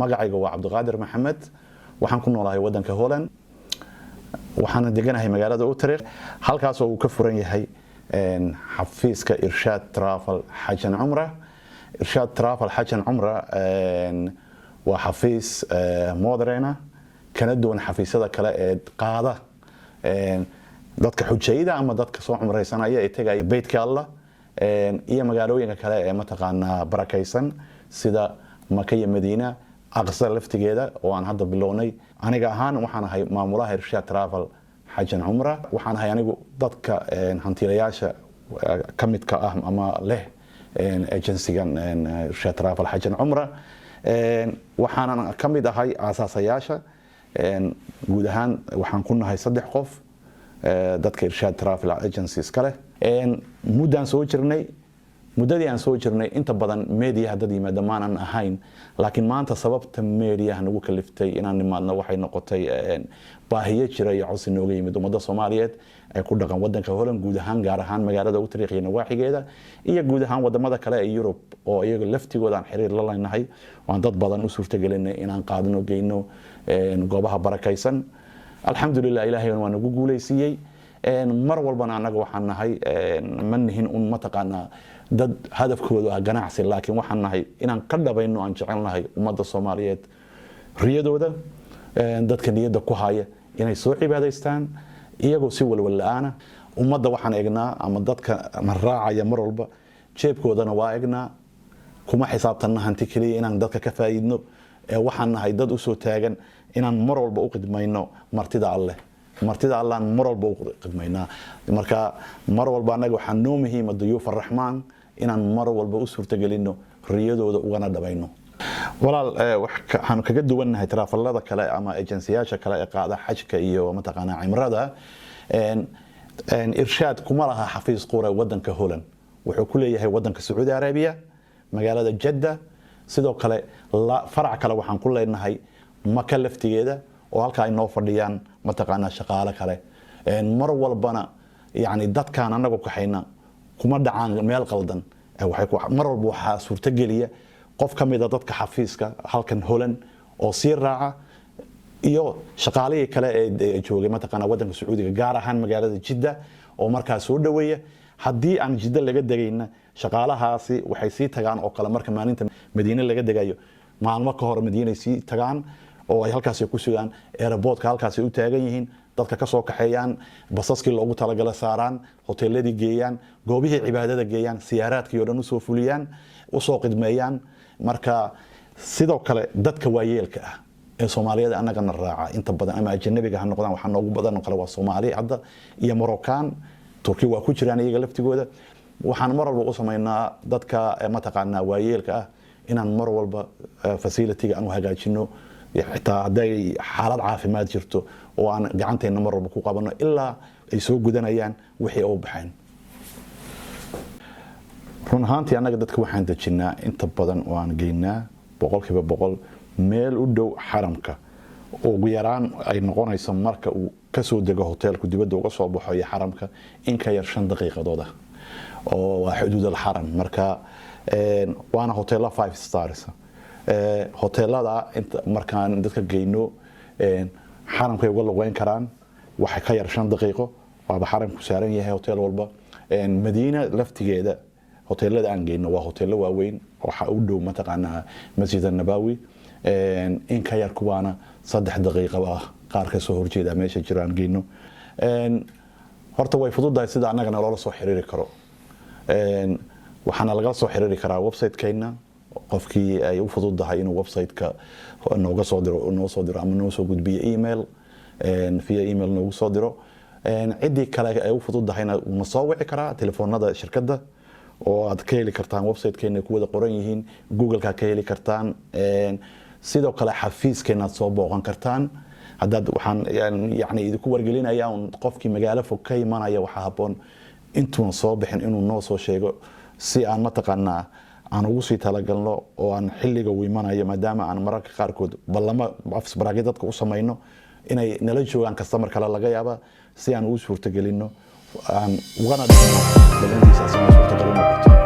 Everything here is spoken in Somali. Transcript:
magacayga waa Cabdiqaadir Maxamed waxaan ku noolahay wadanka Holland waxaan deganahay magaalada Utrecht halkaas oo uu ka furan yahay xafiiska Irshaad Travel Hajj and Umrah Irshaad Travel Hajj and Umrah waa xafiis modern kana duwan xafiisyada kale ee qaada dadka xujayda ama dadka soo umraysanaya ee tagay beedka Allah iyo magaalooyinka kale ee mataqaana barakaysan sida Maka iyo Madiina aqsa laftigeeda oo aan hadda bilownay aniga ahaan waxaan ahay maamulaha Irshaad Travel Hajj and Umrah waxaan ahay anigu dadka hantiilayaasha kamidka ah ama leh agency-gan Irshaad Travel Hajj and Umrah waxaan kamid ahay asaasayaasha guud ahaan waxaan ku nahay 3 qof dadka Irshaad Travel Agencies kale muddaan soo jirnay muddadii aan soo jirnay inta badan media dad yimaada maanan ahayn laakiin maanta sababta media nagu kaliftay inaan nimaadna waxay noqotay baahiyo jira iyo codsi nooga yimid ummadda Soomaaliyeed ay ku dhaqan wadanka Holland guud ahaan gaar ahaan magaalada Utrecht iyo nawaaxigeeda iyo guud ahaan wadamada kale ee Europe oo iyaga laftigooda aan xiriir la leenahay waan dad badan u suurtagelinay inaan qaadno geeyno goobaha barakaysan alxamdulillah ilaahay waa nagu guuleysiyay mar walbana anaga waxaan nahay manhin mataqaana dad hadafkoodu ah ganacsi laakiin waxaan nahay inaan ka dhabayno aan jecelnahay ummadda Soomaaliyeed riyadooda dadka niyada ku haya inay soo cibaadaystaan iyagoo si walwal la'aan ummadda waxaan eegnaa ama dadka raacaya mar walba jeebkoodana waa eegnaa kuma xisaabtanna hanti kaliya inaan dadka ka faa'iidno waxaan nahay dad u soo taagan inaan mar walba u qidmayno martida Allah martida Allah mar walba u qidmayna marka mar walba anaga waxaan noo muhiim duyuuf arrahmaan inaan mar walba u suurtagelino riyadooda ugana dhabayno walaal waxaan kaga duwanahay travelada kale ama agency-yaasha kale ee qaada xajka iyo mataqaana cimrada Irshaad kuma laha xafiis qura wadanka Holland wuxuu ku leeyahay wadanka Saudi Arabia magaalada Jeddah sidoo kale farac kale waxaan ku leenahay Maka laftigeeda oo halka ay noo fadhiyaan mataqaana shaqaale kale mar walbana yaani dadkaan anagu ka hayna kuma dhacaan meel qaldan waxay mar walba waxa suurta geliya qof kamid ah dadka xafiiska halkan Holland oo si raaca iyo shaqaalaha kale ee joogay mataqaana wadanka Sacuudiga gaar ahaan magaalada Jeddah oo markaas soo dhaweeya hadii aan Jeddah laga dagayna shaqaalahaasi waxay si tagaan oo kala marka maalinta Madiina laga dagayo maalmo ka hor Madiina si tagaan oo ay halkaas ku sugaan airportka halkaas u taagan yihiin dadka ka soo kaxeeyaan basaskii loogu talagalay saaraan hoteeladii geeyaan goobihii cibaadada geeyaan siyaaraadkii oo dhan u soo fuliyaan u soo qidmeeyaan marka sidoo kale dadka waayeelka ah ee Soomaaliyeed anaga raaca inta badan ama ajnabiga ha noqdaan waxa noogu badan kale waa Soomaali hadda iyo Moroccan Turkiga waa ku jiraan iyaga laftigooda waxaan mar walba u sameeynaa dadka mataqaana waayeelka ah inaan mar walba facility-ga aan u hagaajino xitaa haday xaalad caafimaad jirto oo aan gacanteena mar walba ku qabano ilaa ay soo gudanayaan wixii oo baxeen run ahaantii anaga dadka waxaan dajinaa inta badan oo aan geynaa 100% meel u dhow xaramka ugu yaraan ay noqonayso marka uu ka soo dego hoteelku dibadda uga soo baxo iyo xaramka in ka yar 5 daqiiqadood oo waa xuduud xaram marka waana hoteela 5 stars hoteelada inta markaan dadka geyno xaramka uga luqeyn karaan waxa ka yar 5 daqiiqo waa xaramku saaran yahay hotel walba Madiina laftigeeda hoteelada aan geyno waa hoteelo waaweyn waxa u dhow mataqaana Masjid an-Nabawi in ka yar kuwaana 3 daqiiqo qaar ka soo horjeeda meesha jiraan geyno horta way fududahay sida anagana loo soo xiriiri karo waxaana laga soo xiriiri karaa website-keena qofkii ay u fududahay inuu website-ka nooga soo diro ama noo soo gudbiyo email via email noogu soo diro cidii kale ay u fududahayna uma soo wici karaa telefoonada shirkadda oo aad ka heli kartaan website-keena ku wada qoran yihiin Google-ka ka heli kartaan sidoo kale xafiiskeena soo booqan kartaan hadda waxaan yaani idinku wargelinayaa qofkii magaalo fog ka imanaya waxa haboon intuu soo bixin inuu noo soo sheego si aan mataqaana aan ugu sii talagalno oo aan xilliga u imanayo maadaama aan mararka qaarkood ballama afis baraagay dadka u sameeyno inay nala joogan customer kale laga yaaba si aan u suurtagelino aan ugana dhigno ballantiisa si suurtagelino